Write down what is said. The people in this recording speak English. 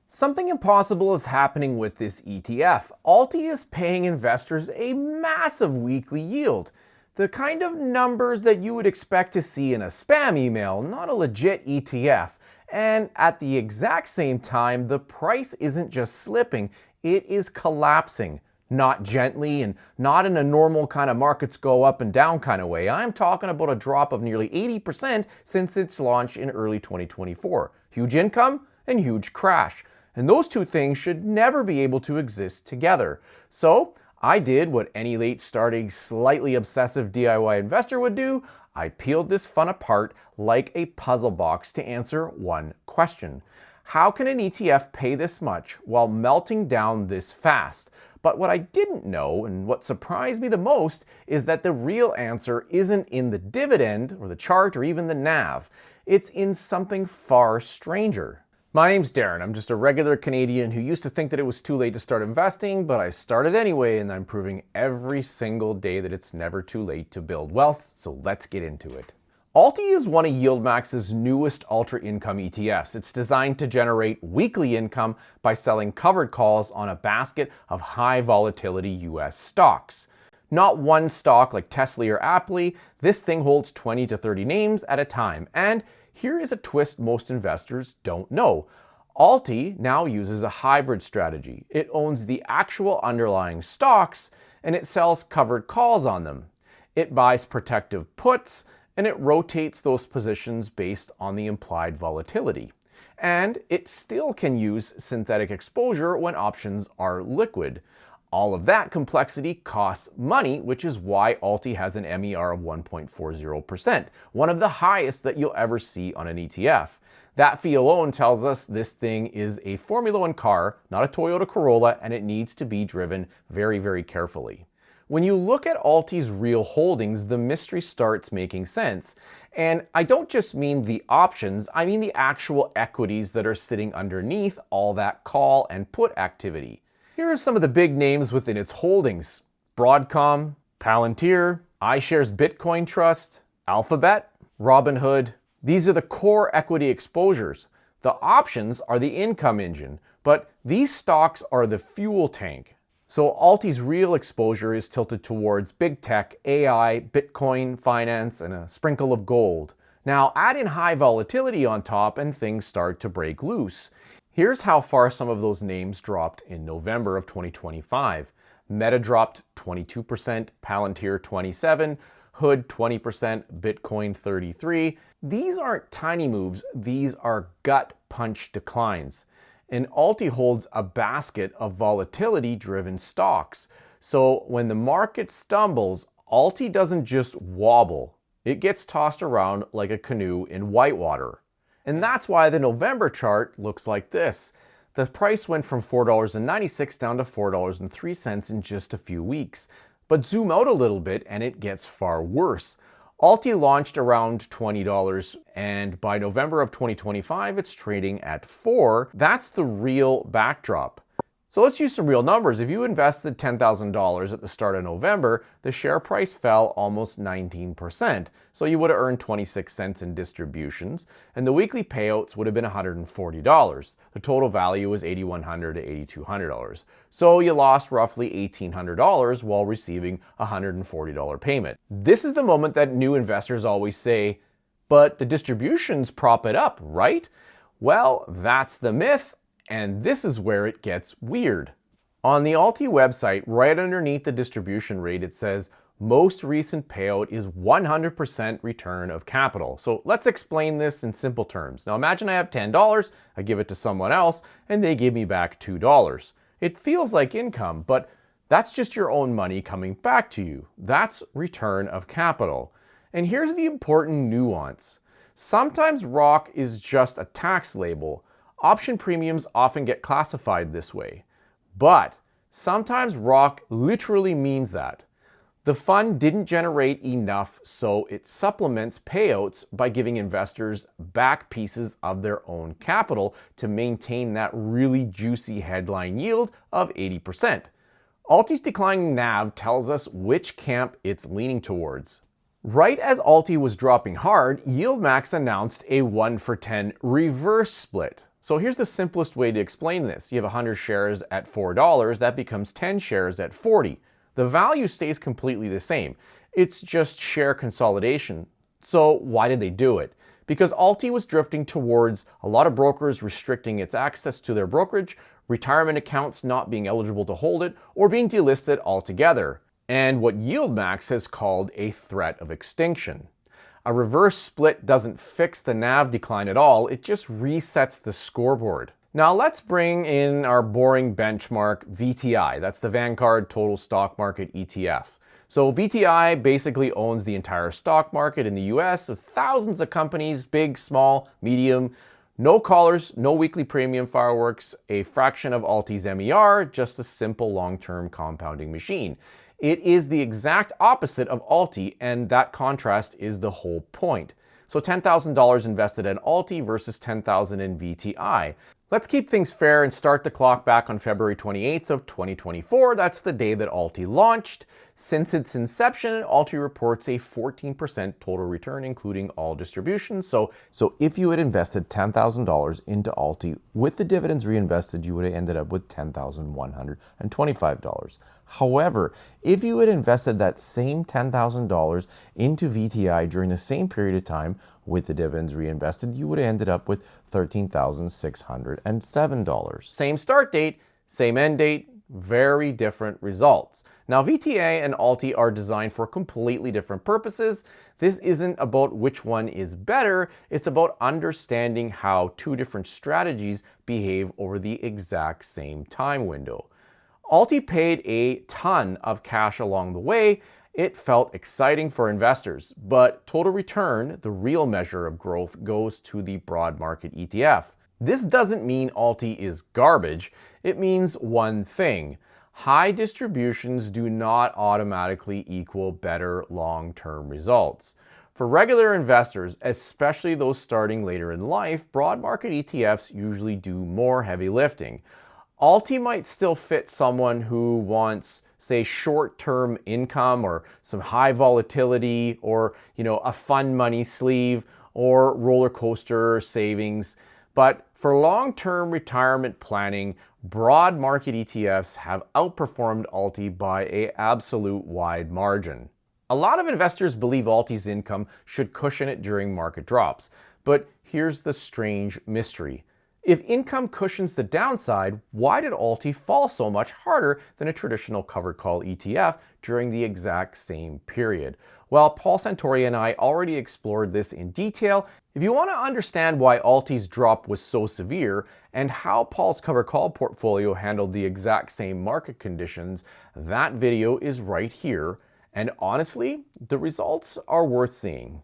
Something impossible is happening with this ETF. Alti is paying investors a massive weekly yield. The kind of numbers that you would expect to see in a spam email, not a legit ETF. And at the exact same time, the price isn't just slipping, it is collapsing. Not gently and not in a normal kind of markets go up and down kind of way. I'm talking about a drop of nearly 80% since its launch in early 2024. Huge income and huge crash. And those two things should never be able to exist together. So I did what any late starting, slightly obsessive DIY investor would do. I peeled this fun apart like a puzzle box to answer one question. How can an ETF pay this much while melting down this fast? But what I didn't know, and what surprised me the most, is that the real answer isn't in the dividend or the chart or even the NAV. It's in something far stranger. My name's Darren. I'm just a regular Canadian who used to think that it was too late to start investing, but I started anyway, and I'm proving every single day that it's never too late to build wealth, so let's get into it. Alti is one of YieldMax's newest ultra income ETFs. It's designed to generate weekly income by selling covered calls on a basket of high volatility US stocks. Not one stock like Tesla or Apple, this thing holds 20 to 30 names at a time. And here is a twist most investors don't know. Alti now uses a hybrid strategy. It owns the actual underlying stocks and it sells covered calls on them. It buys protective puts and it rotates those positions based on the implied volatility. And it still can use synthetic exposure when options are liquid. All of that complexity costs money, which is why Alti has an MER of 1.40%, one of the highest that you'll ever see on an ETF. That fee alone tells us this thing is a Formula One car, not a Toyota Corolla, and it needs to be driven very, very carefully. When you look at Alti's real holdings, the mystery starts making sense. And I don't just mean the options, I mean the actual equities that are sitting underneath all that call and put activity. Here are some of the big names within its holdings: Broadcom, Palantir, iShares Bitcoin Trust, Alphabet, Robinhood. These are the core equity exposures. The options are the income engine, but these stocks are the fuel tank. So Alti's real exposure is tilted towards big tech, AI, Bitcoin, finance, and a sprinkle of gold. Now add in high volatility on top and things start to break loose. Here's how far some of those names dropped in November of 2025. Meta dropped 22%, Palantir 27%, Hood 20%, Bitcoin 33%. These aren't tiny moves, these are gut punch declines. And Alti holds a basket of volatility-driven stocks. So when the market stumbles, Alti doesn't just wobble. It gets tossed around like a canoe in whitewater. And that's why the November chart looks like this. The price went from $4.96 down to $4.03 in just a few weeks. But zoom out a little bit and it gets far worse. Alti launched around $20 and by November of 2025 it's trading at $4. That's the real backdrop. So let's use some real numbers. If you invested $10,000 at the start of November, the share price fell almost 19%. So you would have earned 26 cents in distributions, and the weekly payouts would have been $140. The total value was $8,100 to $8,200. So you lost roughly $1,800 while receiving a $140 payment. This is the moment that new investors always say, but the distributions prop it up, right? Well, that's the myth. And this is where it gets weird. On the Alti website, right underneath the distribution rate, it says most recent payout is 100% return of capital. So let's explain this in simple terms. Now imagine I have $10, I give it to someone else, and they give me back $2. It feels like income, but that's just your own money coming back to you. That's return of capital. And here's the important nuance. Sometimes ROC is just a tax label. Option premiums often get classified this way, but sometimes ROC literally means that. The fund didn't generate enough, so it supplements payouts by giving investors back pieces of their own capital to maintain that really juicy headline yield of 80%. Alti's declining NAV tells us which camp it's leaning towards. Right as Alti was dropping hard, YieldMax announced a 1-for-10 reverse split. So here's the simplest way to explain this. You have 100 shares at $4, that becomes 10 shares at 40. The value stays completely the same. It's just share consolidation. So why did they do it? Because Alti was drifting towards a lot of brokers restricting its access to their brokerage, retirement accounts not being eligible to hold it, or being delisted altogether, and what YieldMax has called a threat of extinction. A reverse split doesn't fix the NAV decline at all, it just resets the scoreboard. Now let's bring in our boring benchmark VTI, that's the Vanguard Total Stock Market ETF. So VTI basically owns the entire stock market in the US with thousands of companies, big, small, medium, no callers, no weekly premium fireworks, a fraction of Alti's MER, just a simple long-term compounding machine. It is the exact opposite of Alti, and that contrast is the whole point. So $10,000 invested in Alti versus $10,000 in VTI. Let's keep things fair and start the clock back on February 28th of 2024. That's the day that Alti launched. Since its inception, Alti reports a 14% total return, including all distributions. So if you had invested $10,000 into Alti, with the dividends reinvested, you would have ended up with $10,125. However, if you had invested that same $10,000 into VTI during the same period of time, with the dividends reinvested, you would have ended up with $13,607. Same start date, same end date, very different results. Now, VTA and Alti are designed for completely different purposes. This isn't about which one is better, it's about understanding how two different strategies behave over the exact same time window. Alti paid a ton of cash along the way. It felt exciting for investors, but total return, the real measure of growth, goes to the broad market ETF. This doesn't mean Alti is garbage. It means one thing. High distributions do not automatically equal better long-term results. For regular investors, especially those starting later in life, broad market ETFs usually do more heavy lifting. Alti might still fit someone who wants, say, short-term income or some high volatility or, a fun money sleeve or roller coaster savings. But for long-term retirement planning, broad market ETFs have outperformed Alti by an absolute wide margin. A lot of investors believe Alti's income should cushion it during market drops. But here's the strange mystery. If income cushions the downside, why did Alti fall so much harder than a traditional covered call ETF during the exact same period? Well, Paul Santori and I already explored this in detail. If you want to understand why Alti's drop was so severe and how Paul's covered call portfolio handled the exact same market conditions, that video is right here. And honestly, the results are worth seeing.